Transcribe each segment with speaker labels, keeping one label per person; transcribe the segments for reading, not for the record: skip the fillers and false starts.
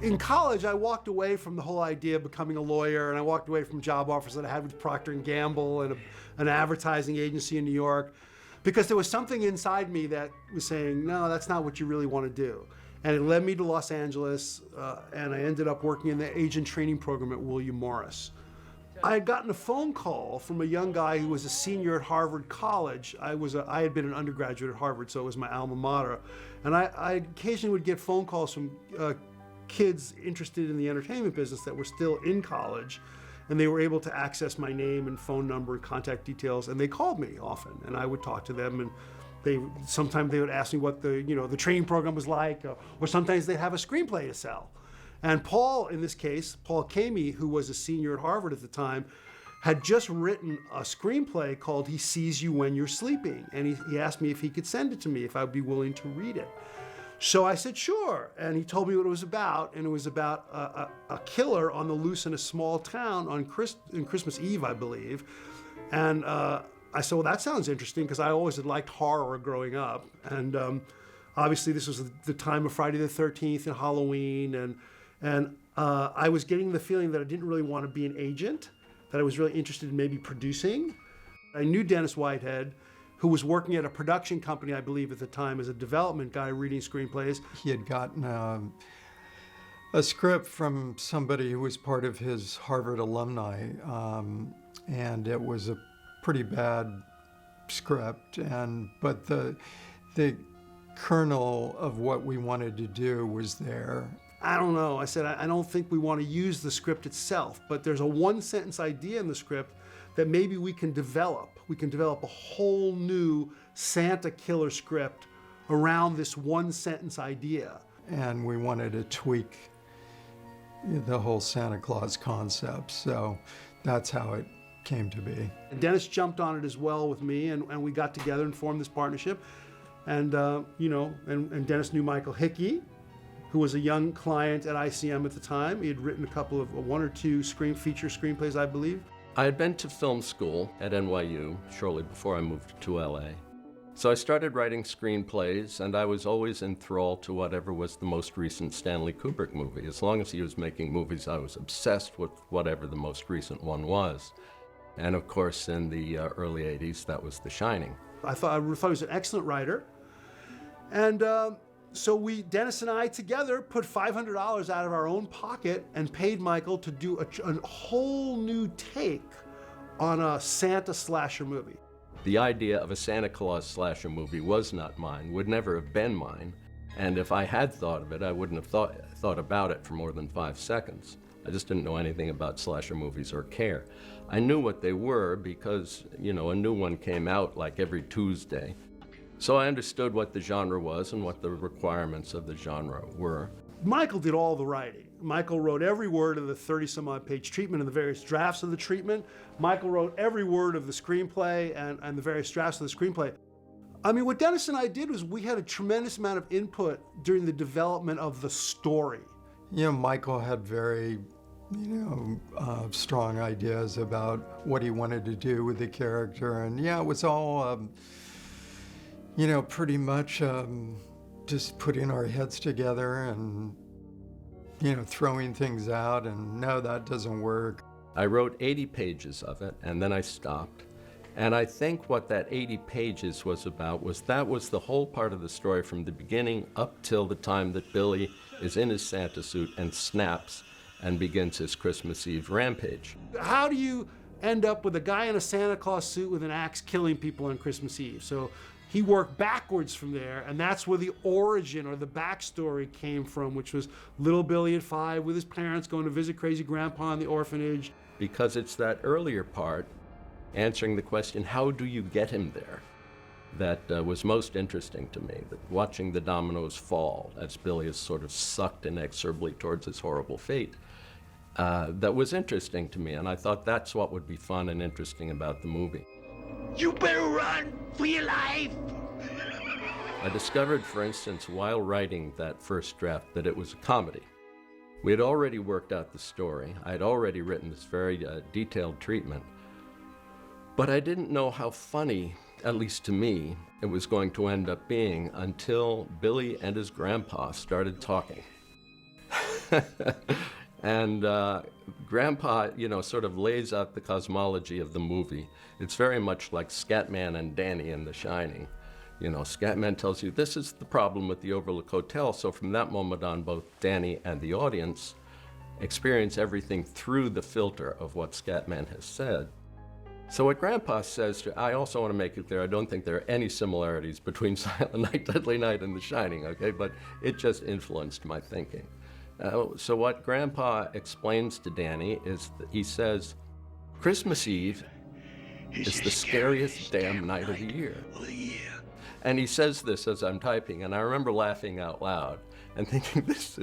Speaker 1: In college, I walked away from the whole idea of becoming a lawyer, and I walked away from job offers that I had with Procter & Gamble and an advertising agency in New York, because there was something inside me that was saying, no, that's not what you really want to do. And it led me to Los Angeles, and I ended up working in the agent training program at William Morris. I had gotten a phone call from a young guy who was a senior at Harvard College. I had been an undergraduate at Harvard, so it was my alma mater. And I occasionally would get phone calls from kids interested in the entertainment business that were still in college, and they were able to access my name and phone number and contact details, and they called me often, and I would talk to them, and sometimes they would ask me what the training program was like, or sometimes they'd have a screenplay to sell. And Paul, in this case, Paul Kamey, who was a senior at Harvard at the time, had just written a screenplay called He Sees You When You're Sleeping, and he asked me if he could send it to me, if I'd be willing to read it. So I said, sure, and he told me what it was about, and it was about a killer on the loose in a small town on Christmas Eve, I believe. And I said, well, that sounds interesting, because I always had liked horror growing up. And obviously this was the time of Friday the 13th and Halloween, and I was getting the feeling that I didn't really want to be an agent, that I was really interested in maybe producing. I knew Dennis Whitehead, who was working at a production company, I believe at the time, as a development guy reading screenplays.
Speaker 2: He had gotten a script from somebody who was part of his Harvard alumni, and it was a pretty bad script, but the kernel of what we wanted to do was there.
Speaker 1: I don't know, I said, I don't think we want to use the script itself, but there's a one-sentence idea in the script that maybe we can develop. We can develop a whole new Santa killer script around this one-sentence idea.
Speaker 2: And we wanted to tweak the whole Santa Claus concept, so that's how it came to be.
Speaker 1: And Dennis jumped on it as well with me, and we got together and formed this partnership. And and Dennis knew Michael Hickey, who was a young client at ICM at the time. He had written a couple of one or two feature screenplays, I believe.
Speaker 3: I had been to film school at NYU shortly before I moved to LA. So I started writing screenplays, and I was always enthralled to whatever was the most recent Stanley Kubrick movie. As long as he was making movies, I was obsessed with whatever the most recent one was. And of course, in the early 80s, that was The Shining.
Speaker 1: I thought he was an excellent writer. And so Dennis and I together put $500 out of our own pocket and paid Michael to do a whole new take on a Santa slasher movie.
Speaker 3: The idea of a Santa Claus slasher movie was not mine, would never have been mine. And if I had thought of it, I wouldn't have thought about it for more than 5 seconds. I just didn't know anything about slasher movies or care. I knew what they were because, a new one came out like every Tuesday. So I understood what the genre was and what the requirements of the genre were.
Speaker 1: Michael did all the writing. Michael wrote every word of the 30-some-odd page treatment and the various drafts of the treatment. Michael wrote every word of the screenplay and the various drafts of the screenplay. I mean, what Dennis and I did was we had a tremendous amount of input during the development of the story.
Speaker 2: Michael had very, strong ideas about what he wanted to do with the character. And it was all, pretty much just putting our heads together and, throwing things out and no, that doesn't work.
Speaker 3: I wrote 80 pages of it and then I stopped. And I think what that 80 pages was about was the whole part of the story from the beginning up till the time that Billy is in his Santa suit and snaps and begins his Christmas Eve rampage.
Speaker 1: How do you end up with a guy in a Santa Claus suit with an axe killing people on Christmas Eve? So he worked backwards from there, and that's where the origin or the backstory came from, which was little Billy at 5 with his parents going to visit crazy grandpa in the orphanage.
Speaker 3: Because it's that earlier part, answering the question, how do you get him there, that was most interesting to me, that watching the dominoes fall as Billy is sort of sucked inexorably towards his horrible fate. That was interesting to me, and I thought that's what would be fun and interesting about the movie.
Speaker 4: You better run for your life!
Speaker 3: I discovered, for instance, while writing that first draft, that it was a comedy. We had already worked out the story. I had already written this very detailed treatment. But I didn't know how funny, at least to me, it was going to end up being until Billy and his grandpa started talking. And Grandpa, sort of lays out the cosmology of the movie. It's very much like Scatman and Danny in The Shining. Scatman tells you this is the problem with the Overlook Hotel, so from that moment on, both Danny and the audience experience everything through the filter of what Scatman has said. So what Grandpa says, I also want to make it clear, I don't think there are any similarities between Silent Night, Deadly Night, and The Shining, okay? But it just influenced my thinking. So what Grandpa explains to Danny is that he says, Christmas Eve is the scariest damn night of the year. And he says this as I'm typing, and I remember laughing out loud and thinking, this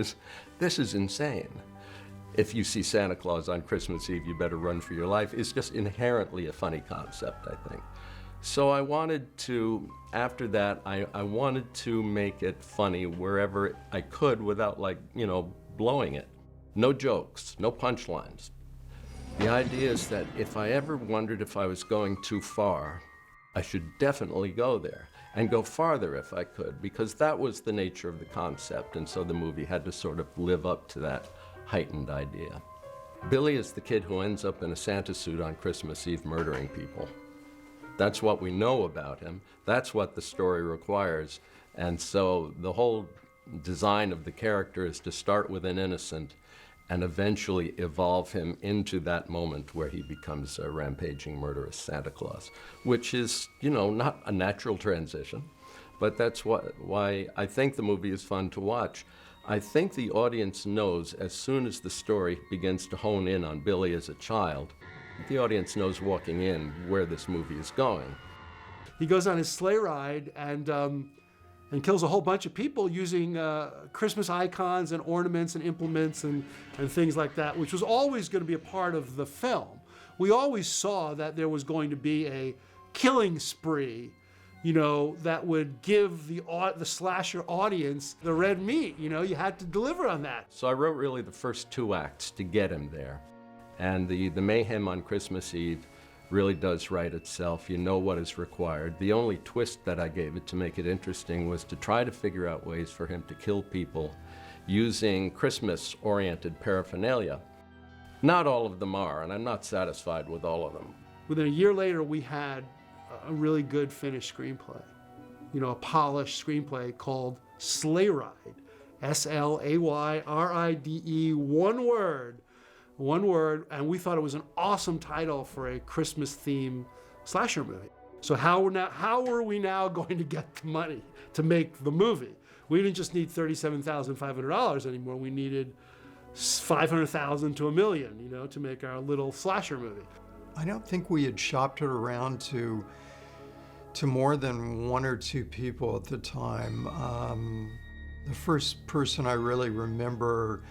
Speaker 3: is insane. If you see Santa Claus on Christmas Eve, you better run for your life. It's just inherently a funny concept, I think. So I wanted to, after that, I wanted to make it funny wherever I could without, blowing it. No jokes, no punchlines. The idea is that if I ever wondered if I was going too far, I should definitely go there and go farther if I could, because that was the nature of the concept, and so the movie had to sort of live up to that heightened idea. Billy is the kid who ends up in a Santa suit on Christmas Eve murdering people. That's what we know about him. That's what the story requires. And so the whole design of the character is to start with an innocent and eventually evolve him into that moment where he becomes a rampaging, murderous Santa Claus, which is, not a natural transition, but that's why I think the movie is fun to watch. I think the audience knows as soon as the story begins to hone in on Billy as a child, the audience knows walking in where this movie is going.
Speaker 1: He goes on his sleigh ride and kills a whole bunch of people using Christmas icons and ornaments and implements and things like that, which was always going to be a part of the film. We always saw that there was going to be a killing spree, that would give the slasher audience the red meat. You had to deliver on that.
Speaker 3: So I wrote really the first two acts to get him there. And the mayhem on Christmas Eve really does write itself. You know what is required. The only twist that I gave it to make it interesting was to try to figure out ways for him to kill people using Christmas-oriented paraphernalia. Not all of them are, and I'm not satisfied with all of them.
Speaker 1: Within a year later, we had a really good finished screenplay. A polished screenplay called Sleigh Ride. S-L-A-Y-R-I-D-E, one word, and we thought it was an awesome title for a Christmas-themed slasher movie. So how were we now going to get the money to make the movie? We didn't just need $37,500 anymore. We needed $500,000 to $1 million, to make our little slasher movie.
Speaker 2: I don't think we had shopped it around to more than one or two people at the time. The first person I really remember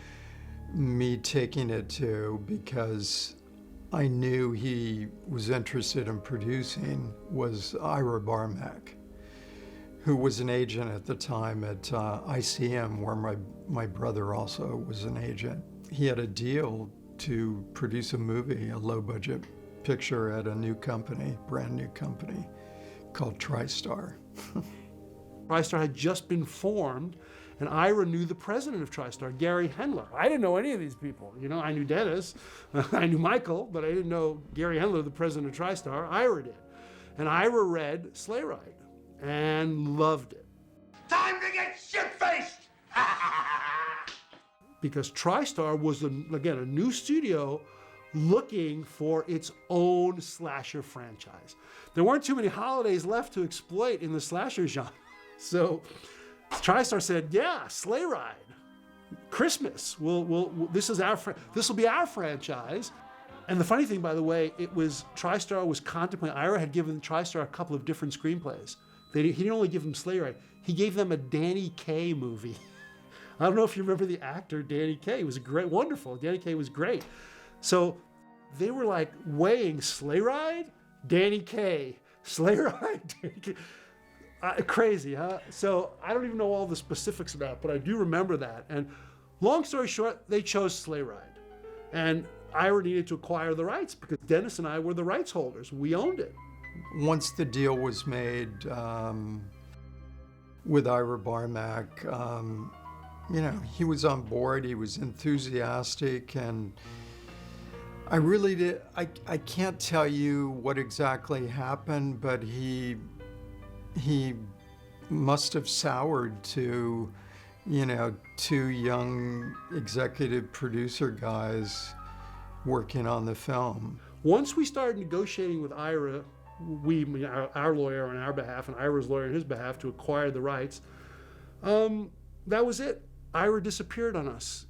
Speaker 2: me taking it to, because I knew he was interested in producing, was Ira Barmack, who was an agent at the time at ICM, where my brother also was an agent. He had a deal to produce a movie, a low-budget picture at a new company, brand new company, called TriStar.
Speaker 1: TriStar had just been formed, and Ira knew the president of TriStar, Gary Hendler. I didn't know any of these people. I knew Dennis, I knew Michael, but I didn't know Gary Hendler, the president of TriStar. Ira did. And Ira read Sleigh Ride and loved it.
Speaker 4: Time to get shit-faced!
Speaker 1: Because TriStar was, again, a new studio looking for its own slasher franchise. There weren't too many holidays left to exploit in the slasher genre. So TriStar said, yeah, Sleigh Ride, Christmas. This will be our franchise. And the funny thing, by the way, TriStar was contemplating, Ira had given TriStar a couple of different screenplays. He didn't only give them Sleigh Ride, he gave them a Danny Kaye movie. I don't know if you remember the actor Danny Kaye. He was wonderful. Danny Kaye was great. So they were like weighing Sleigh Ride, Danny Kaye, Sleigh Ride, Danny Kaye. Crazy, huh? So I don't even know all the specifics of that, but I do remember that. And long story short, they chose Sleigh Ride. And Ira needed to acquire the rights because Dennis and I were the rights holders. We owned it.
Speaker 2: Once the deal was made with Ira Barmack, he was on board, he was enthusiastic, and I really did. I can't tell you what exactly happened, but he must have soured to, two young executive producer guys working on the film.
Speaker 1: Once we started negotiating with Ira, our lawyer on our behalf and Ira's lawyer on his behalf to acquire the rights, that was it. Ira disappeared on us.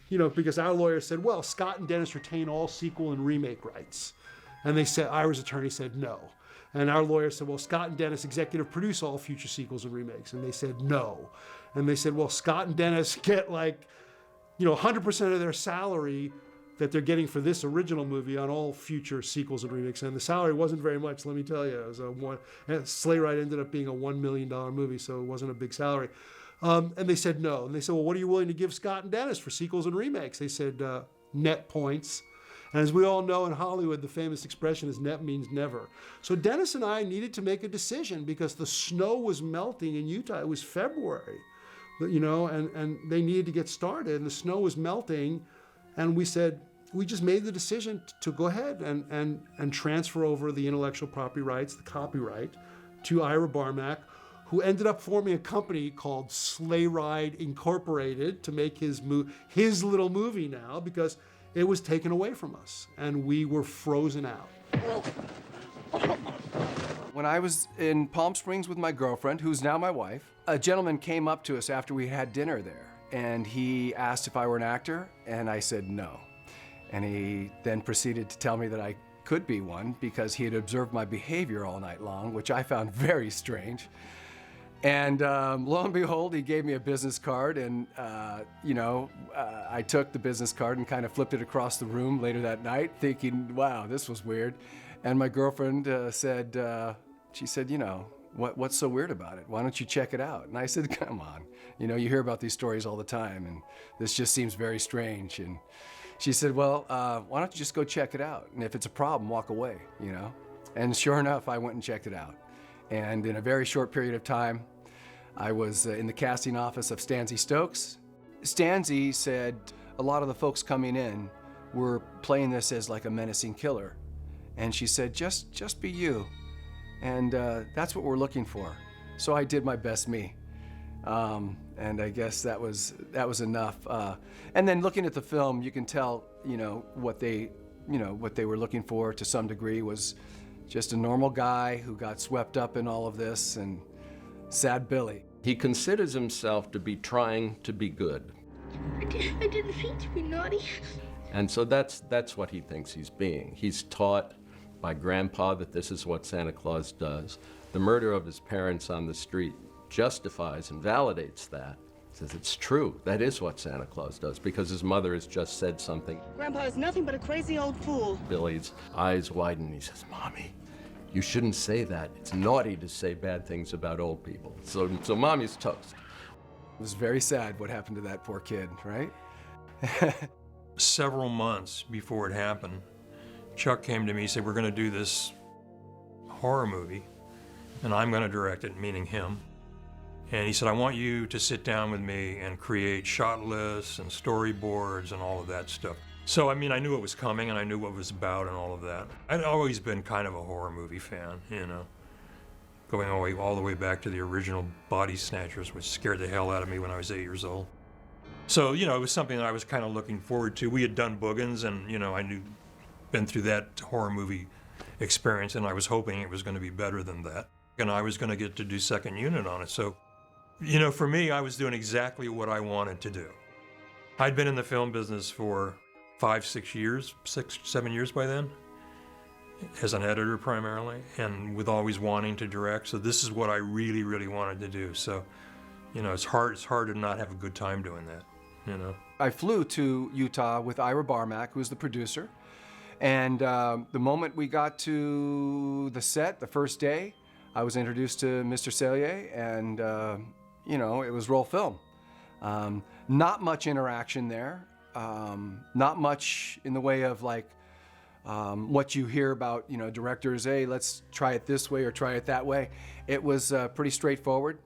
Speaker 1: Because our lawyer said, well, Scott and Dennis retain all sequel and remake rights. And they said, Ira's attorney said no. And our lawyer said, well, Scott and Dennis executive produce all future sequels and remakes. And they said no. And they said, well, Scott and Dennis get 100% of their salary that they're getting for this original movie on all future sequels and remakes. And the salary wasn't very much, let me tell you. It was Sleigh Ride ended up being a $1 million movie, so it wasn't a big salary. And they said no. And they said, well, what are you willing to give Scott and Dennis for sequels and remakes? They said net points. And as we all know in Hollywood, the famous expression is net means never. So Dennis and I needed to make a decision because the snow was melting in Utah. It was February, and they needed to get started. And the snow was melting. And we said, we just made the decision to go ahead and transfer over the intellectual property rights, the copyright, to Ira Barmak, who ended up forming a company called Sleigh Ride Incorporated to make his little movie now, because it was taken away from us and we were frozen out.
Speaker 5: When I was in Palm Springs with my girlfriend, who's now my wife, a gentleman came up to us after we had dinner there, and he asked if I were an actor, and I said no. And he then proceeded to tell me that I could be one because he had observed my behavior all night long, which I found very strange. And lo and behold, he gave me a business card, and I took the business card and kind of flipped it across the room later that night, thinking, wow, this was weird. And my girlfriend said, what's so weird about it? Why don't you check it out? And I said, come on, you hear about these stories all the time, and this just seems very strange. And she said, well, why don't you just go check it out? And if it's a problem, walk away, And sure enough, I went and checked it out. And in a very short period of time, I was in the casting office of Stanzi Stokes. Stanzi said a lot of the folks coming in were playing this as like a menacing killer. And she said, just be you. And that's what we're looking for. So I did my best me. And I guess that was enough. And then looking at the film, you can tell, what they were looking for to some degree was just a normal guy who got swept up in all of this, and sad Billy.
Speaker 3: He considers himself to be trying to be good.
Speaker 6: I didn't mean to be naughty.
Speaker 3: And so that's what he thinks he's being. He's taught by Grandpa that this is what Santa Claus does. The murder of his parents on the street justifies and validates that. Says it's true. That is what Santa Claus does, because his mother has just said something.
Speaker 7: Grandpa is nothing but a crazy old fool.
Speaker 3: Billy's eyes widen and he says, Mommy, you shouldn't say that. It's naughty to say bad things about old people. So Mommy's toast.
Speaker 5: It was very sad what happened to that poor kid, right?
Speaker 8: Several months before it happened, Chuck came to me and said, we're going to do this horror movie, and I'm going to direct it, meaning him. And he said, I want you to sit down with me and create shot lists and storyboards and all of that stuff. So, I knew it was coming and I knew what it was about and all of that. I'd always been kind of a horror movie fan, going all the way back to the original Body Snatchers, which scared the hell out of me when I was 8 years old. So, it was something that I was kind of looking forward to. We had done Boogans and, I been through that horror movie experience, and I was hoping it was going to be better than that. And I was going to get to do second unit on it. So, for me, I was doing exactly what I wanted to do. I'd been in the film business for 7 years by then, as an editor primarily, and with always wanting to direct. So this is what I really, really wanted to do. So, it's hard to not have a good time doing that,
Speaker 5: I flew to Utah with Ira Barmak, who's the producer. And the moment we got to the set, the first day, I was introduced to Mr. Sellier, and it was roll film. Not much interaction there. Not much in the way of what you hear about, directors, hey, let's try it this way or try it that way. It was pretty straightforward.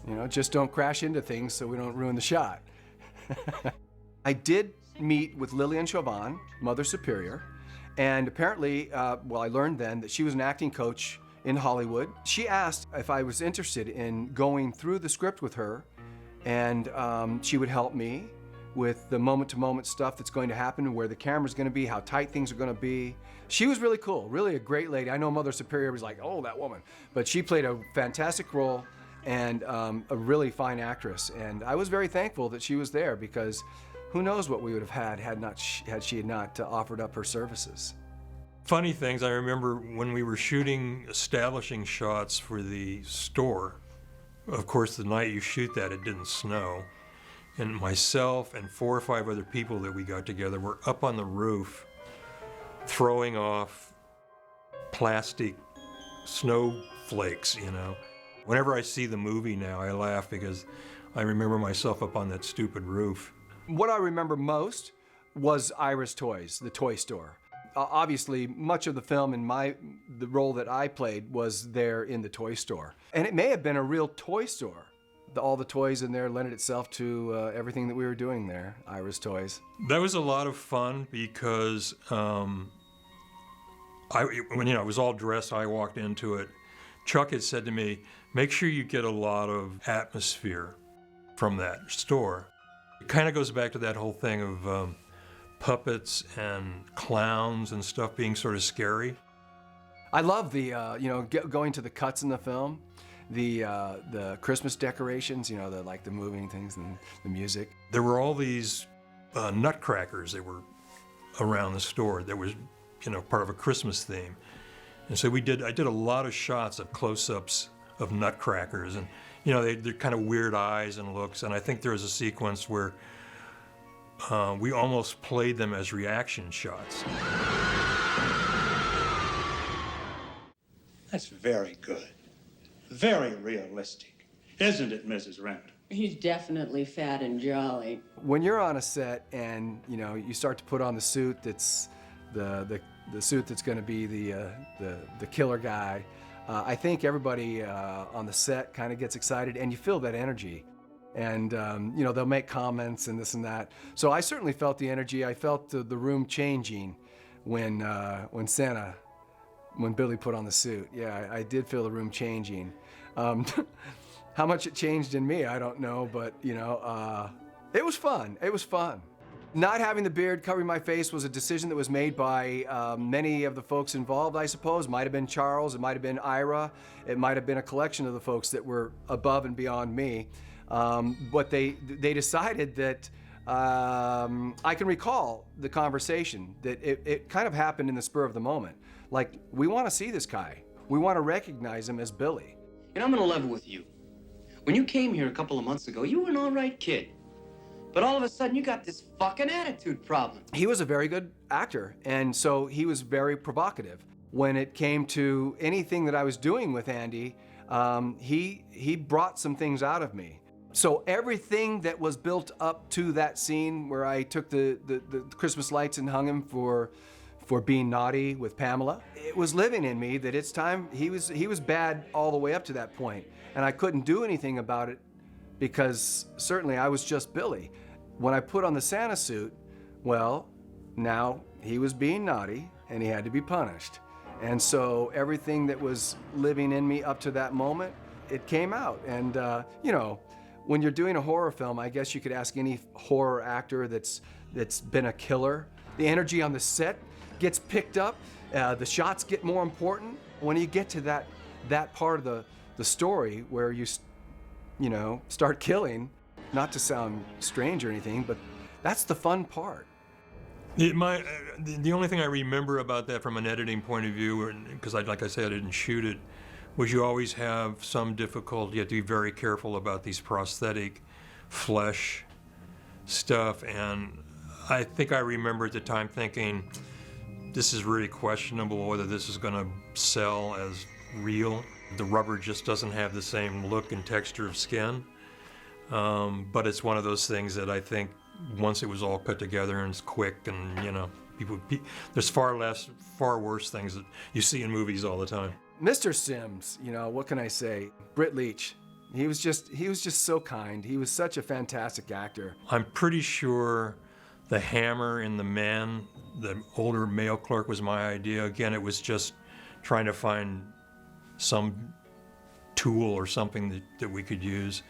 Speaker 5: You know, just don't crash into things so we don't ruin the shot. I did meet with Lillian Chauvin, Mother Superior, and apparently, well, I learned then that she was an acting coach in Hollywood. She asked if I was interested in going through the script with her, and she would help me with the moment-to-moment stuff that's going to happen, where the camera's going to be, how tight things are going to be. She was really cool, really a great lady. I know Mother Superior was like, oh, that woman. But she played a fantastic role and a really fine actress. And I was very thankful that she was there, because who knows what we would have had she had not offered up her services.
Speaker 8: Funny things, I remember when we were shooting establishing shots for the store. Of course, the night you shoot that, it didn't snow. And myself and 4 or 5 other people that we got together were up on the roof throwing off plastic snowflakes, you know. Whenever I see the movie now, I laugh because I remember myself up on that stupid roof.
Speaker 5: What I remember most was Ira's Toys, the toy store. Obviously, much of the film and the role that I played was there in the toy store. And it may have been a real toy store. All the toys in there lended itself to everything that we were doing there, Ira's Toys.
Speaker 8: That was a lot of fun because when it was all dressed, I walked into it. Chuck had said to me, make sure you get a lot of atmosphere from that store. It kind of goes back to that whole thing of puppets and clowns and stuff being sort of scary.
Speaker 5: I love the, going to the cuts in the film. The Christmas decorations, the moving things and the music.
Speaker 8: There were all these nutcrackers that were around the store that was, part of a Christmas theme. And so I did a lot of shots of close-ups of nutcrackers, and they're kind of weird eyes and looks. And I think there was a sequence where we almost played them as reaction shots.
Speaker 4: That's very good. Very realistic. Isn't it, Mrs. Randall?
Speaker 9: He's definitely fat and jolly.
Speaker 5: When you're on a set and, you start to put on the suit that's the suit that's going to be the killer guy, I think everybody on the set kind of gets excited, and you feel that energy. And, they'll make comments and this and that. So I certainly felt the energy. I felt the room changing when Billy put on the suit. Yeah, I did feel the room changing. How much it changed in me, I don't know, but it was fun. It was fun. Not having the beard covering my face was a decision that was made by many of the folks involved, I suppose. Might have been Charles, it might have been Ira, it might have been a collection of the folks that were above and beyond me. But they decided that I can recall the conversation, that it kind of happened in the spur of the moment. Like, we want to see this guy. We want to recognize him as Billy.
Speaker 10: And I'm gonna level with you. When you came here a couple of months ago, you were an all right kid. But all of a sudden, you got this fucking attitude problem.
Speaker 5: He was a very good actor, and so he was very provocative. When it came to anything that I was doing with Andy, he brought some things out of me. So everything that was built up to that scene where I took the Christmas lights and hung him for being naughty with Pamela, it was living in me that it's time. He was bad all the way up to that point, and I couldn't do anything about it because certainly I was just Billy. When I put on the Santa suit, well, now he was being naughty and he had to be punished. And so everything that was living in me up to that moment, it came out. And when you're doing a horror film, I guess you could ask any horror actor that's been a killer. The energy on the set gets picked up, the shots get more important. When you get to that part of the story where you start killing, not to sound strange or anything, but that's the fun part.
Speaker 8: The only thing I remember about that from an editing point of view, because like I said, I didn't shoot it, was you always have some difficulty. You have to be very careful about these prosthetic flesh stuff. And I think I remember at the time thinking, this is really questionable whether this is going to sell as real. The rubber just doesn't have the same look and texture of skin. But it's one of those things that I think once it was all put together and it's quick and, there's far worse things that you see in movies all the time.
Speaker 5: Mr. Sims, what can I say? Britt Leach, He was just so kind. He was such a fantastic actor.
Speaker 8: I'm pretty sure the hammer in the man, the older male clerk, was my idea. Again, it was just trying to find some tool or something that we could use.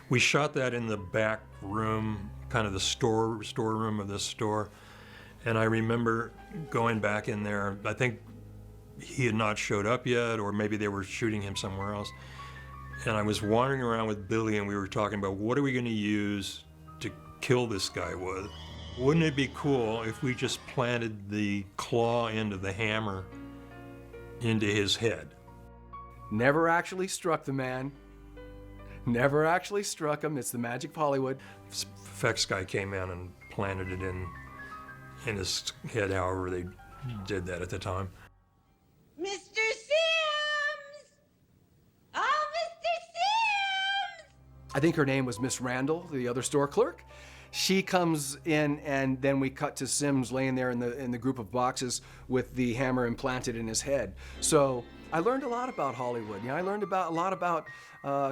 Speaker 8: We shot that in the back room, kind of the storeroom of this store. And I remember going back in there. I think he had not showed up yet, or maybe they were shooting him somewhere else. And I was wandering around with Billy, and we were talking about what are we going to use to kill this guy with. Wouldn't it be cool if we just planted the claw end of the hammer into his head?
Speaker 5: Never actually struck the man. Never actually struck him. It's the magic of Hollywood.
Speaker 8: Effects guy came in and planted it in his head, however they did that at the time.
Speaker 6: Mr. Sims! Oh, Mr. Sims!
Speaker 5: I think her name was Miss Randall, the other store clerk. She comes in, and then we cut to Sims laying there in the group of boxes with the hammer implanted in his head. So I learned a lot about Hollywood. I learned a lot about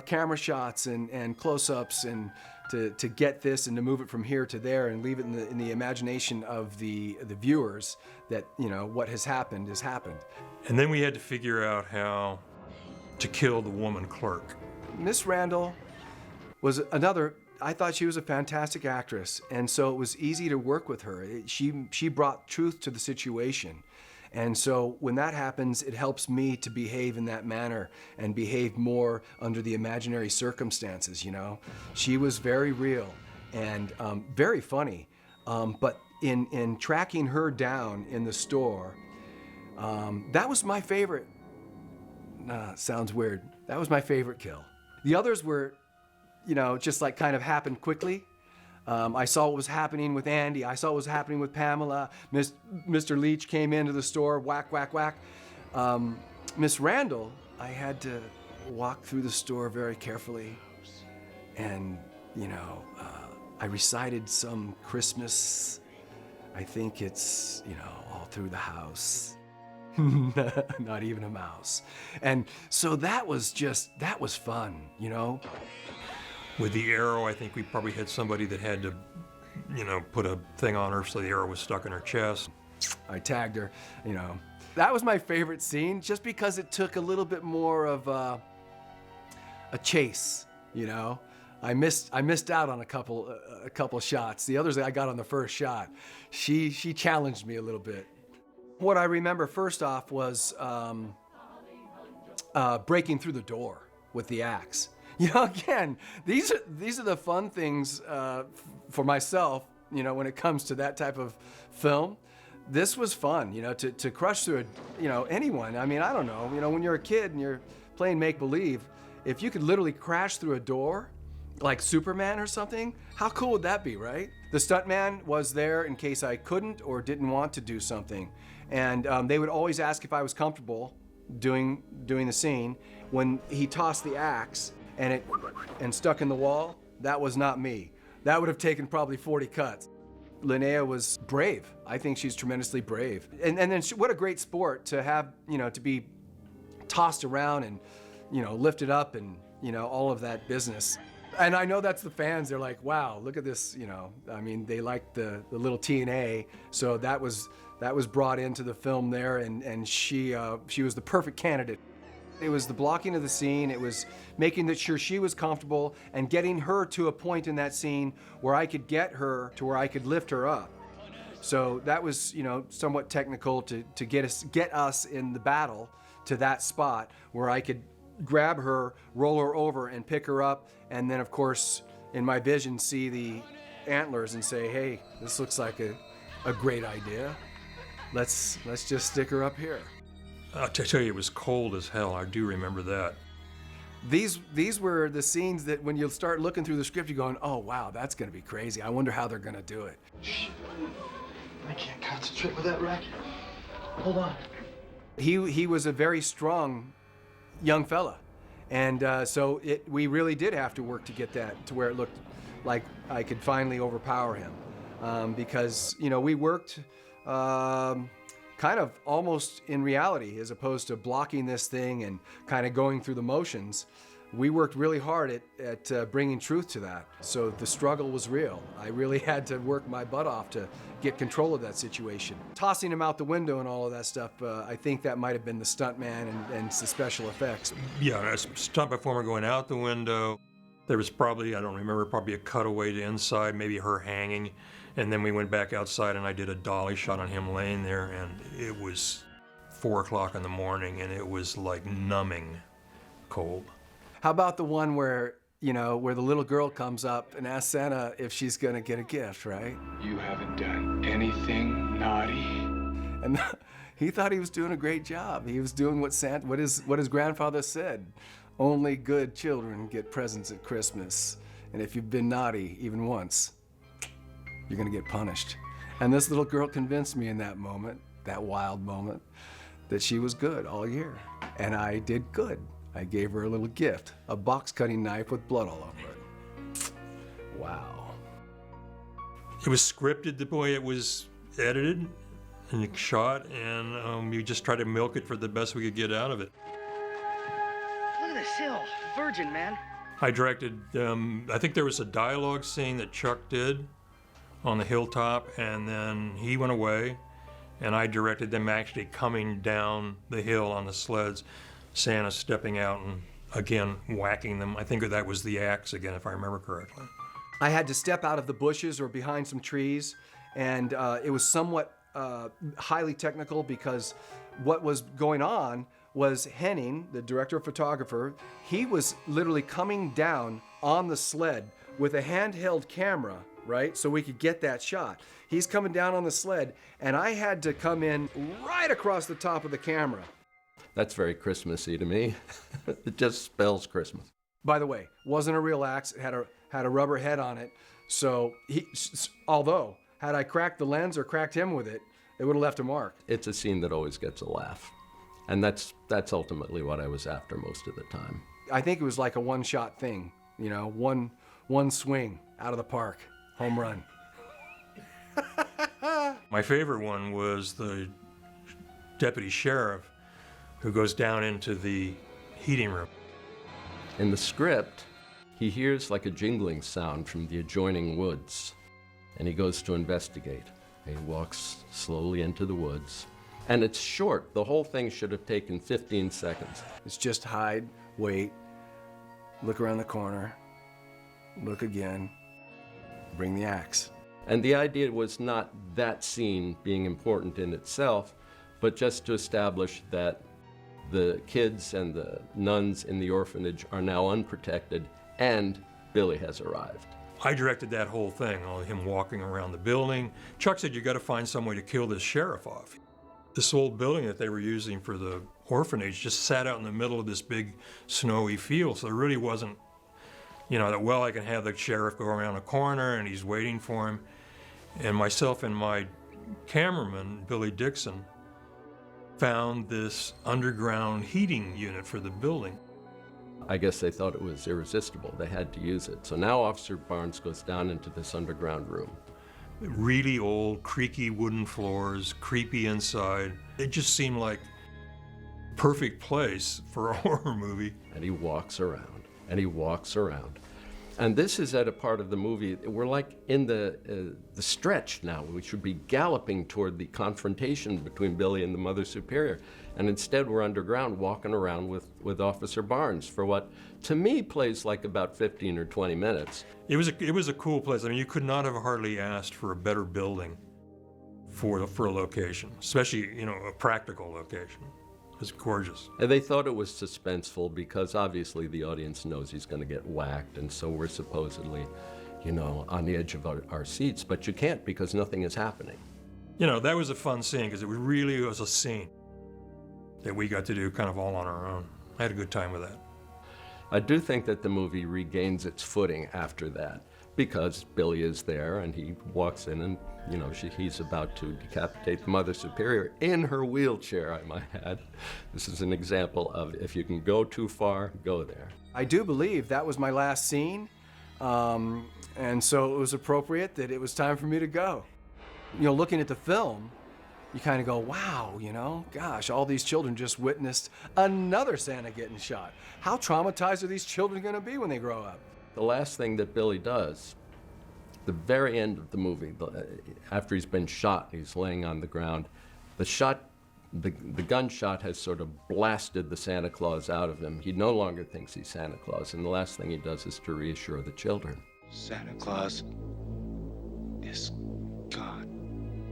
Speaker 5: camera shots and close-ups, and to get this and to move it from here to there and leave it in the imagination of the viewers that what has happened has happened.
Speaker 8: And then we had to figure out how to kill the woman clerk.
Speaker 5: Miss Randall was another. I thought she was a fantastic actress, and so it was easy to work with her. She brought truth to the situation. And so when that happens, it helps me to behave in that manner and behave more under the imaginary circumstances, She was very real and very funny. But in tracking her down in the store, that was my favorite. Sounds weird. That was my favorite kill. The others were, just like kind of happened quickly. I saw what was happening with Andy. I saw what was happening with Pamela. Mr. Leach came into the store, whack, whack, whack. Miss Randall, I had to walk through the store very carefully. And, I recited some Christmas. I think it's, all through the house. Not even a mouse. And so that was fun, With the arrow, I think we probably had somebody that had to, put a thing on her so the arrow was stuck in her chest. I tagged her, That was my favorite scene, just because it took a little bit more of a chase, I missed out on a couple shots. The others I got on the first shot. She challenged me a little bit. What I remember first off was breaking through the door with the axe. Again, these are the fun things for myself, when it comes to that type of film. This was fun, to crush through anyone. I mean, I don't know, when you're a kid and you're playing make-believe, if you could literally crash through a door like Superman or something, how cool would that be, right? The stuntman was there in case I couldn't or didn't want to do something. And they would always ask if I was comfortable doing the scene. When he tossed the axe, and stuck in the wall, that was not me. That would have taken probably 40 cuts. Linnea was brave. I think she's tremendously brave. And then what a great sport to have, to be tossed around and, lifted up and, all of that business. And I know that's the fans. They're like, wow, look at this, I mean, they like the little TNA. So that was brought into the film there, and she was the perfect candidate. It was the blocking of the scene. It was making sure she was comfortable and getting her to a point in that scene where I could get her to where I could lift her up. So that was, somewhat technical to get us in the battle to that spot where I could grab her, roll her over, and pick her up. And then, of course, in my vision, see the antlers and say, hey, this looks like a great idea. Let's just stick her up here.
Speaker 8: I'll tell you, it was cold as hell. I do remember that.
Speaker 5: These were the scenes that when you start looking through the script, you're going, oh, wow, that's going to be crazy. I wonder how they're going to do it.
Speaker 11: I can't concentrate with that racket. Hold on.
Speaker 5: He was a very strong young fella. And so we really did have to work to get that to where it looked like I could finally overpower him. Because, we worked kind of almost in reality, as opposed to blocking this thing and kind of going through the motions. we worked really hard at bringing truth to that. So the struggle was real. I really had to work my butt off to get control of that situation. Tossing him out the window and all of that stuff, I think that might have been the stuntman and the special effects.
Speaker 8: Yeah, a stunt performer going out the window. There was probably, I don't remember, probably a cutaway to inside, maybe her hanging. And then we went back outside and I did a dolly shot on him laying there, and it was 4 o'clock in the morning and it was like numbing cold.
Speaker 5: How about the one where, where the little girl comes up and asks Santa if she's gonna get a gift, right?
Speaker 11: You haven't done anything naughty.
Speaker 5: And he thought he was doing a great job. He was doing what his grandfather said. Only good children get presents at Christmas. And if you've been naughty even once, you're gonna get punished. And this little girl convinced me in that moment, that wild moment, that she was good all year. And I did good. I gave her a little gift, a box cutting knife with blood all over it. Wow.
Speaker 8: It was scripted the way it was edited and shot, and we just tried to milk it for the best we could get out of it.
Speaker 7: Look at this hill. Virgin, man.
Speaker 8: I directed, I think there was a dialogue scene that Chuck did on the hilltop, and then he went away, and I directed them actually coming down the hill on the sleds, Santa stepping out and again whacking them. I think that was the axe again, if I remember correctly.
Speaker 5: I had to step out of the bushes or behind some trees, and it was somewhat highly technical because what was going on was Henning, the director of photographer, he was literally coming down on the sled with a handheld camera, right? So we could get that shot. He's coming down on the sled, and I had to come in right across the top of the camera.
Speaker 3: That's very Christmassy to me. It just spells Christmas.
Speaker 5: By the way, wasn't a real axe. It had a rubber head on it. So although had I cracked the lens or cracked him with it, it would have left a mark.
Speaker 3: It's a scene that always gets a laugh. And that's ultimately what I was after most of the time.
Speaker 5: I think it was like a one-shot thing, one swing out of the park, home run.
Speaker 8: My favorite one was the deputy sheriff who goes down into the heating room.
Speaker 3: In the script, he hears like a jingling sound from the adjoining woods, and he goes to investigate. He walks slowly into the woods, and it's short. The whole thing should have taken 15 seconds.
Speaker 5: It's just hide, wait, look around the corner, look again, bring the axe.
Speaker 3: And the idea was not that scene being important in itself, but just to establish that the kids and the nuns in the orphanage are now unprotected, and Billy has arrived.
Speaker 8: I directed that whole thing, him walking around the building. Chuck said, you got to find some way to kill this sheriff off. This old building that they were using for the orphanage just sat out in the middle of this big snowy field, so there really wasn't, that, I can have the sheriff go around a corner and he's waiting for him. And myself and my cameraman, Billy Dixon, found this underground heating unit for the building.
Speaker 3: I guess they thought it was irresistible. They had to use it. So now Officer Barnes goes down into this underground room.
Speaker 8: Really old, creaky wooden floors, creepy inside. It just seemed like a perfect place for a horror movie.
Speaker 3: And he walks around, and he walks around. And this is at a part of the movie, we're like in the stretch now. We should be galloping toward the confrontation between Billy and the Mother Superior. And instead we're underground walking around with Officer Barnes for what, to me, plays like about 15 or 20 minutes.
Speaker 8: It was a cool place. I mean, you could not have hardly asked for a better building for a location, especially, a practical location. It's gorgeous.
Speaker 3: And they thought it was suspenseful because obviously the audience knows he's going to get whacked, and so we're supposedly, on the edge of our seats, but you can't because nothing is happening.
Speaker 8: That was a fun scene because it really was a scene that we got to do kind of all on our own. I had a good time with that.
Speaker 3: I do think that the movie regains its footing after that because Billy is there and he walks in and, he's about to decapitate the Mother Superior in her wheelchair, I might add. This is an example of if you can go too far, go there.
Speaker 5: I do believe that was my last scene, and so it was appropriate that it was time for me to go. Looking at the film, you kind of go, wow, you know, gosh, all these children just witnessed another Santa getting shot. How traumatized are these children going to be when they grow up?
Speaker 3: The last thing that Billy does, the very end of the movie, after he's been shot, he's laying on the ground, the gunshot has sort of blasted the Santa Claus out of him. He no longer thinks he's Santa Claus, and the last thing he does is to reassure the children.
Speaker 11: Santa Claus is gone.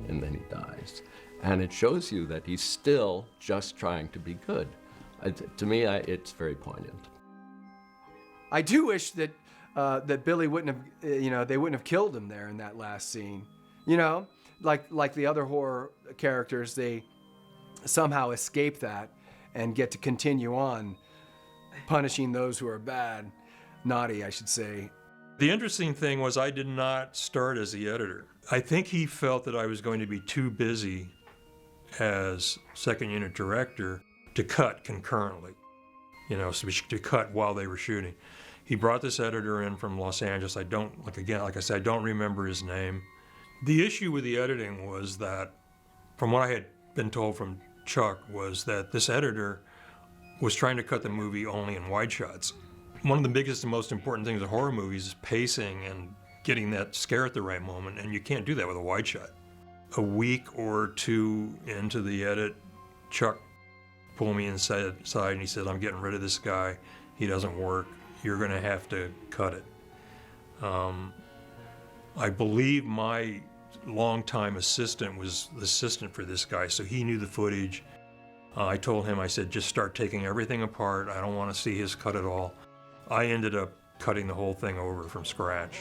Speaker 3: And then he dies. And it shows you that he's still just trying to be good. To me, it's very poignant.
Speaker 5: I do wish that that Billy wouldn't have, they wouldn't have killed him there in that last scene. You know, like the other horror characters, they somehow escape that and get to continue on punishing those who are bad, naughty, I should say.
Speaker 8: The interesting thing was I did not start as the editor. I think he felt that I was going to be too busy as second unit director to cut concurrently, so to cut while they were shooting. He brought this editor in from Los Angeles. I don't, like I said, I don't remember his name. The issue with the editing was that, from what I had been told from Chuck, was that this editor was trying to cut the movie only in wide shots. One of the biggest and most important things in horror movies is pacing and getting that scare at the right moment, and you can't do that with a wide shot. A week or two into the edit, Chuck pulled me inside and he said, "I'm getting rid of this guy. He doesn't work. You're going to have to cut it." I believe my longtime assistant was the assistant for this guy, so he knew the footage. I told him, I said, just start taking everything apart. I don't want to see his cut at all. I ended up cutting the whole thing over from scratch.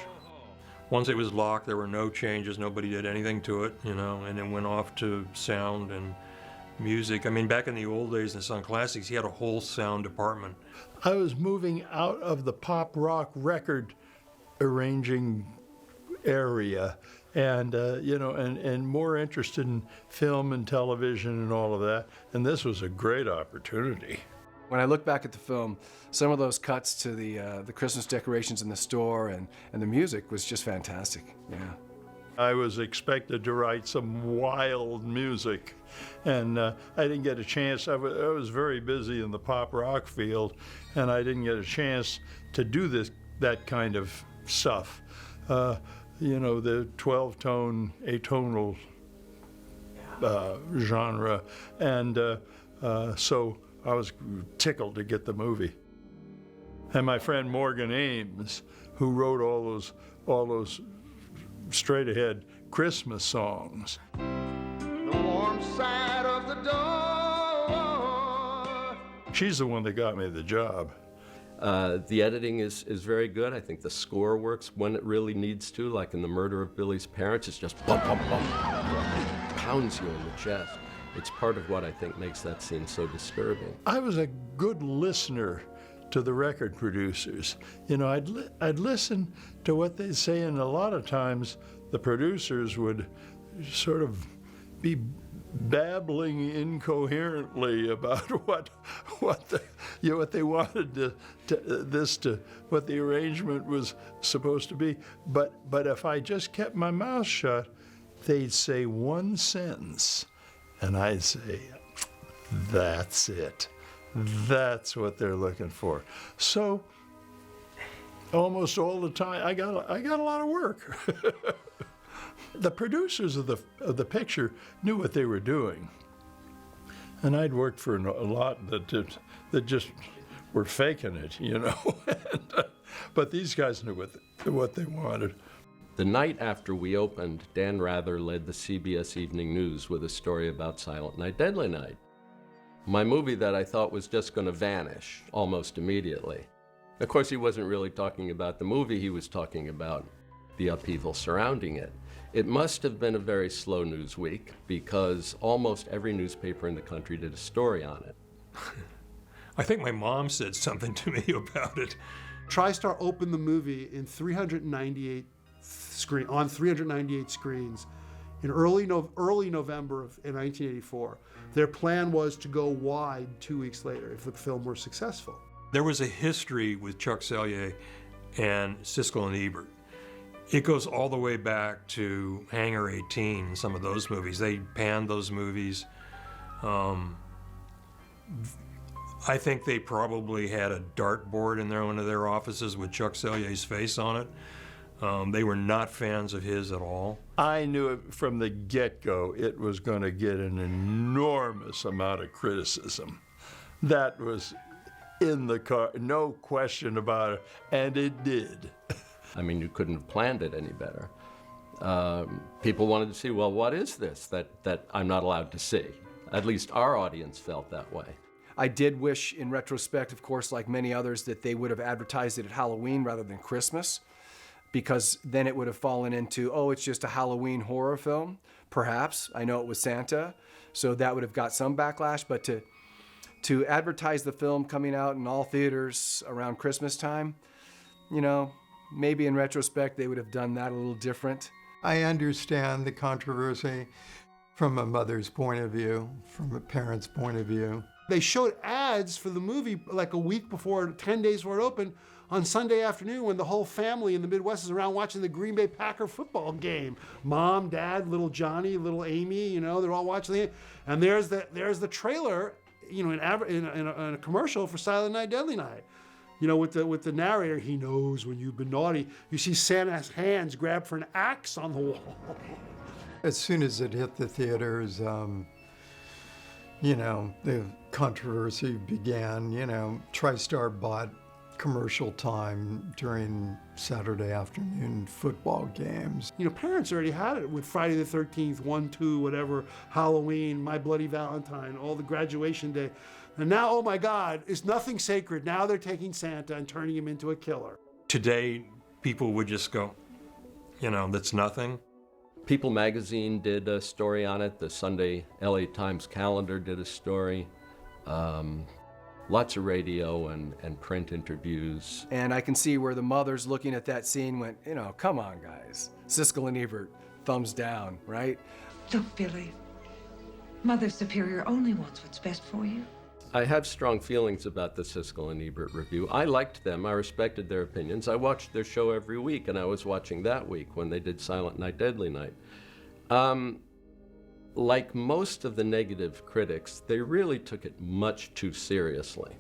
Speaker 8: Once it was locked, there were no changes. Nobody did anything to it, and it went off to sound and music. I mean, back in the old days in Sun Classics, he had a whole sound department.
Speaker 12: I was moving out of the pop rock record arranging area and, and more interested in film and television and all of that. And this was a great opportunity.
Speaker 5: When I look back at the film, some of those cuts to the Christmas decorations in the store and the music was just fantastic, yeah.
Speaker 12: I was expected to write some wild music, and I didn't get a chance. I was very busy in the pop rock field, and I didn't get a chance to do that kind of stuff. The 12-tone, atonal genre, and so I was tickled to get the movie. And my friend Morgan Ames, who wrote all those straight-ahead Christmas songs. The warm side of the door. She's the one that got me the job.
Speaker 3: The editing is very good. I think the score works when it really needs to, like in The Murder of Billy's Parents. It's just bum, bum, bum. It pounds you in the chest. It's part of what I think makes that scene so disturbing.
Speaker 12: I was a good listener to the record producers. I'd listen to what they'd say, and a lot of times the producers would sort of be babbling incoherently about what they wanted what the arrangement was supposed to be. But if I just kept my mouth shut, they'd say one sentence, and I'd say, "That's it. That's what they're looking for." So almost all the time, I got a lot of work. The producers of the picture knew what they were doing, and I'd worked for a lot that just were faking it, but these guys knew what they wanted.
Speaker 3: The night after we opened, Dan Rather led the CBS Evening News with a story about Silent Night, Deadly Night, my movie that I thought was just going to vanish almost immediately. Of course, he wasn't really talking about the movie, he was talking about the upheaval surrounding it. It must have been a very slow news week because almost every newspaper in the country did a story on it.
Speaker 8: I think my mom said something to me about it.
Speaker 1: TriStar opened the movie in 398 screens in early November in 1984. Their plan was to go wide 2 weeks later if the film were successful.
Speaker 8: There was a history with Chuck Selye and Siskel and Ebert. It goes all the way back to Hangar 18, some of those movies. They panned those movies. I think they probably had a dartboard in one of their offices with Chuck Sellier's face on it. They were not fans of his at all.
Speaker 12: I knew it from the get-go it was going to get an enormous amount of criticism. That was in the car, no question about it, and it did.
Speaker 3: I mean, you couldn't have planned it any better. People wanted to see, well, what is this that I'm not allowed to see? At least our audience felt that way.
Speaker 5: I did wish, in retrospect, of course, like many others, that they would have advertised it at Halloween rather than Christmas, because then it would have fallen into, oh, it's just a Halloween horror film, perhaps. I know it was Santa, so that would have got some backlash, but to advertise the film coming out in all theaters around Christmas time, you know, maybe in retrospect they would have done that a little different.
Speaker 2: I understand the controversy from a mother's point of view, from a parent's point of view.
Speaker 1: They showed ads for the movie like a week before, 10 days before it opened, on Sunday afternoon when the whole family in the Midwest is around watching the Green Bay Packer football game. Mom, Dad, little Johnny, little Amy, you know, they're all watching it. And there's the trailer, you know, in a commercial for Silent Night, Deadly Night. You know, with the narrator, he knows when you've been naughty. You see Santa's hands grabbed for an axe on the wall.
Speaker 2: As soon as it hit the theaters, you know, the controversy began. You know, TriStar bought commercial time during Saturday afternoon football games.
Speaker 1: You know, parents already had it with Friday the 13th, 1, 2, whatever, Halloween, My Bloody Valentine, all the graduation day. And now, oh my God, it's nothing sacred. Now they're taking Santa and turning him into a killer.
Speaker 8: Today, people would just go, you know, that's nothing.
Speaker 3: People magazine did a story on it. The Sunday LA Times calendar did a story. Lots of radio and print interviews.
Speaker 5: And I can see where the mothers looking at that scene went, you know, come on, guys. Siskel and Ebert, thumbs down, right?
Speaker 13: Look, Billy, Mother Superior only wants what's best for you.
Speaker 3: I have strong feelings about the Siskel and Ebert review. I liked them. I respected their opinions. I watched their show every week, and I was watching that week when they did Silent Night, Deadly Night. Like most of the negative critics, they really took it much too seriously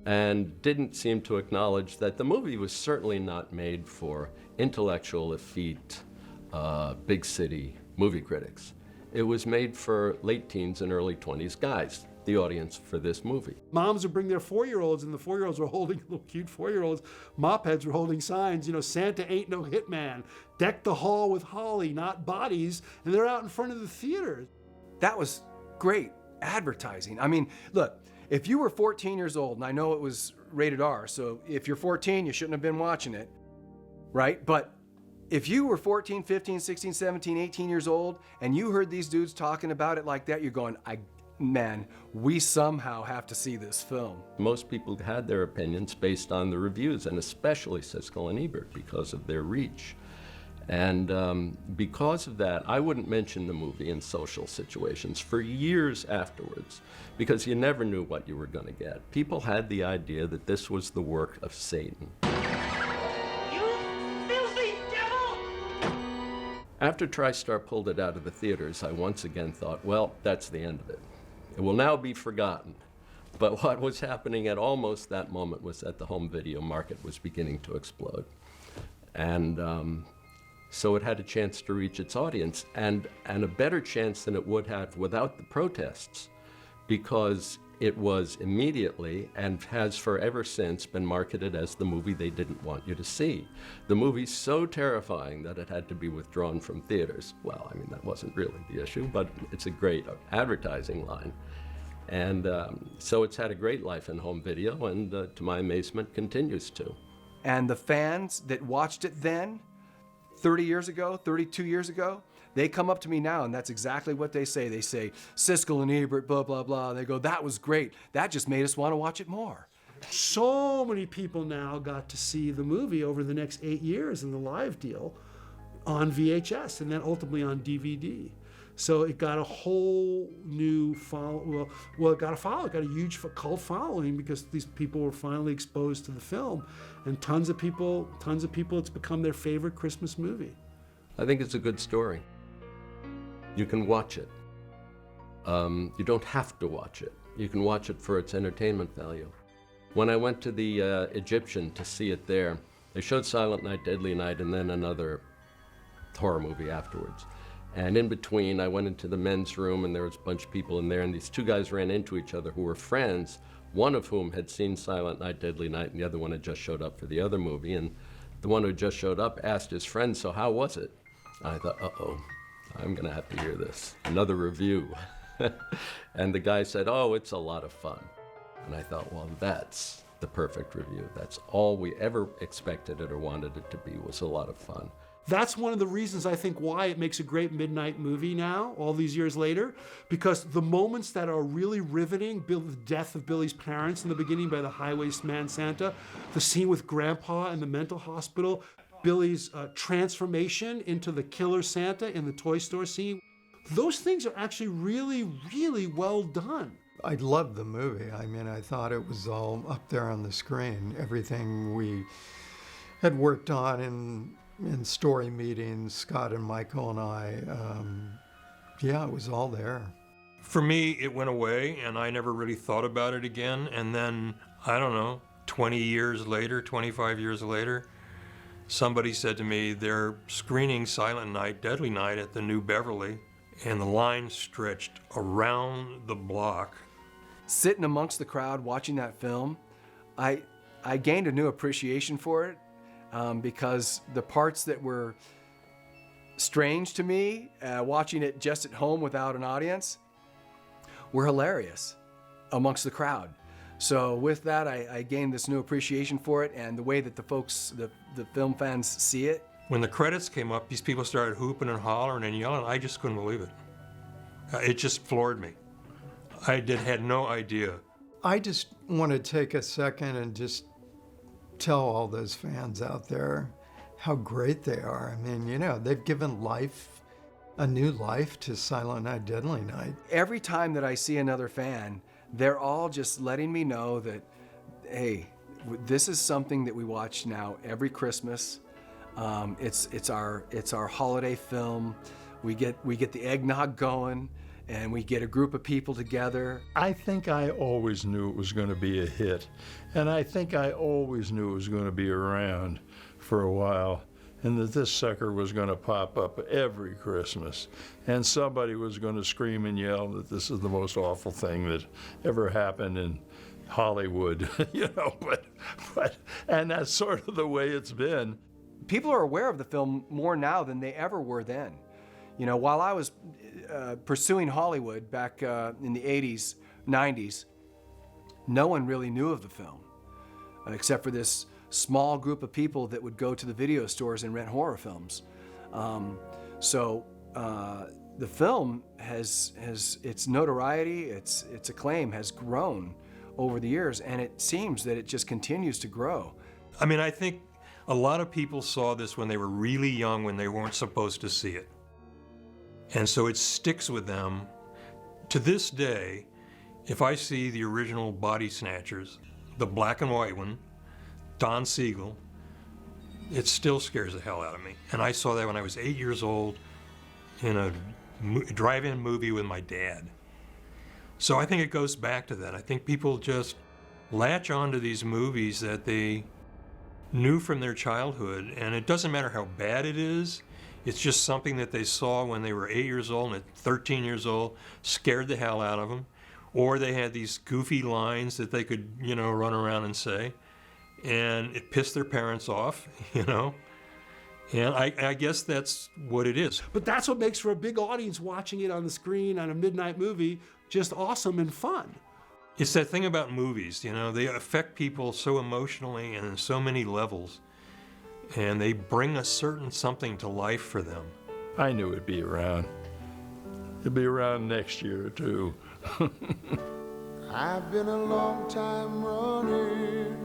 Speaker 3: and didn't seem to acknowledge that the movie was certainly not made for intellectual, effete, big city movie critics. It was made for late teens and early 20s guys, the audience for this movie.
Speaker 1: Moms would bring their 4-year-olds, and the 4-year-olds were holding, little cute 4-year-olds, mop heads were holding signs, you know, Santa ain't no hitman, deck the hall with holly, not bodies, and they're out in front of the theater.
Speaker 5: That was great advertising. I mean, look, if you were 14 years old, and I know it was rated R, so if you're 14, you shouldn't have been watching it, right? But if you were 14, 15, 16, 17, 18 years old, and you heard these dudes talking about it like that, you're going, man, we somehow have to see this film.
Speaker 3: Most people had their opinions based on the reviews, and especially Siskel and Ebert because of their reach. And because of that, I wouldn't mention the movie in social situations for years afterwards, because you never knew what you were going to get. People had the idea that this was the work of Satan. After TriStar pulled it out of the theaters, I once again thought, well, that's the end of it. It will now be forgotten. But what was happening at almost that moment was that the home video market was beginning to explode. And so it had a chance to reach its audience, and a better chance than it would have without the protests, because it was immediately, and has forever since, been marketed as the movie they didn't want you to see. The movie's so terrifying that it had to be withdrawn from theaters. Well, I mean, that wasn't really the issue, but it's a great advertising line. And so it's had a great life in home video, and to my amazement, continues to.
Speaker 5: And the fans that watched it then, 30 years ago, 32 years ago, they come up to me now, and that's exactly what they say. They say, Siskel and Ebert, blah, blah, blah. They go, that was great. That just made us want to watch it more.
Speaker 1: So many people now got to see the movie over the next 8 years in the live deal on VHS and then ultimately on DVD. So it got a whole new follow. Well, it got a huge cult following because these people were finally exposed to the film, and tons of people, it's become their favorite Christmas movie.
Speaker 3: I think it's a good story. You can watch it. You don't have to watch it. You can watch it for its entertainment value. When I went to the Egyptian to see it there, they showed Silent Night, Deadly Night, and then another horror movie afterwards. And in between, I went into the men's room, and there was a bunch of people in there, and these two guys ran into each other who were friends, one of whom had seen Silent Night, Deadly Night, and the other one had just showed up for the other movie. And the one who just showed up asked his friend, so how was it? And I thought, uh-oh, I'm gonna have to hear this. Another review. And the guy said, oh, it's a lot of fun. And I thought, well, that's the perfect review. That's all we ever expected it or wanted it to be, was a lot of fun.
Speaker 1: That's one of the reasons I think why it makes a great midnight movie now, all these years later, because the moments that are really riveting, the death of Billy's parents in the beginning by the high-waist man Santa, the scene with Grandpa in the mental hospital, Billy's transformation into the killer Santa in the toy store scene, those things are actually really, really well done.
Speaker 2: I loved the movie. I mean, I thought it was all up there on the screen. Everything we had worked on in story meetings, Scott and Michael and I, yeah, it was all there.
Speaker 8: For me, it went away, and I never really thought about it again. And then, I don't know, 20 years later, 25 years later, somebody said to me, they're screening Silent Night, Deadly Night at the New Beverly, and the line stretched around the block.
Speaker 5: Sitting amongst the crowd watching that film, I gained a new appreciation for it because the parts that were strange to me, watching it just at home without an audience, were hilarious amongst the crowd. So with that, I gained this new appreciation for it, and the way that the folks, the film fans see it.
Speaker 8: When the credits came up, these people started hooping and hollering and yelling. I just couldn't believe it. It just floored me. I had no idea.
Speaker 2: I just want to take a second and just tell all those fans out there how great they are. I mean, you know, they've given life, a new life to Silent Night, Deadly Night.
Speaker 5: Every time that I see another fan, they're all just letting me know that, hey, this is something that we watch now every Christmas. It's our holiday film. We get the eggnog going, and we get a group of people together.
Speaker 12: I think I always knew it was going to be a hit, and I think I always knew it was going to be around for a while, and that this sucker was going to pop up every Christmas, and somebody was going to scream and yell that this is the most awful thing that ever happened in Hollywood, you know, but and that's sort of the way it's been.
Speaker 5: People are aware of the film more now than they ever were then. You know, while I was pursuing Hollywood back in the 80s, 90s, no one really knew of the film, except for this small group of people that would go to the video stores and rent horror films. So the film has its notoriety, its acclaim has grown over the years, and it seems that it just continues to grow.
Speaker 8: I mean, I think a lot of people saw this when they were really young, when they weren't supposed to see it. And so it sticks with them. To this day, if I see the original Body Snatchers, the black and white one, Don Siegel, it still scares the hell out of me. And I saw that when I was 8 years old in a drive-in movie with my dad. So I think it goes back to that. I think people just latch onto these movies that they knew from their childhood, and it doesn't matter how bad it is. It's just something that they saw when they were 8 years old and at 13 years old, scared the hell out of them. Or they had these goofy lines that they could, you know, run around and say. And it pissed their parents off, you know. And I guess that's what it is.
Speaker 1: But that's what makes for a big audience watching it on the screen on a midnight movie just awesome and fun.
Speaker 8: It's that thing about movies, you know, they affect people so emotionally and on so many levels. And they bring a certain something to life for them.
Speaker 12: I knew it'd be around. It'll be around next year, too.
Speaker 14: I've been a long time running.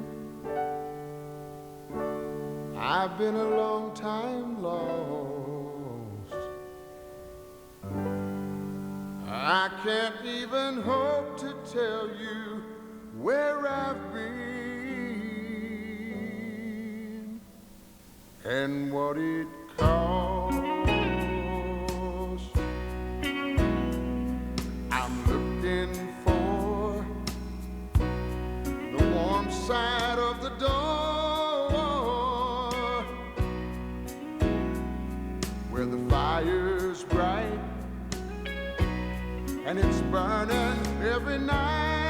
Speaker 14: I've been a long time lost. I can't even hope to tell you where I've been and what it costs. I'm looking for the warm side of the door where the fire's bright and it's burning every night.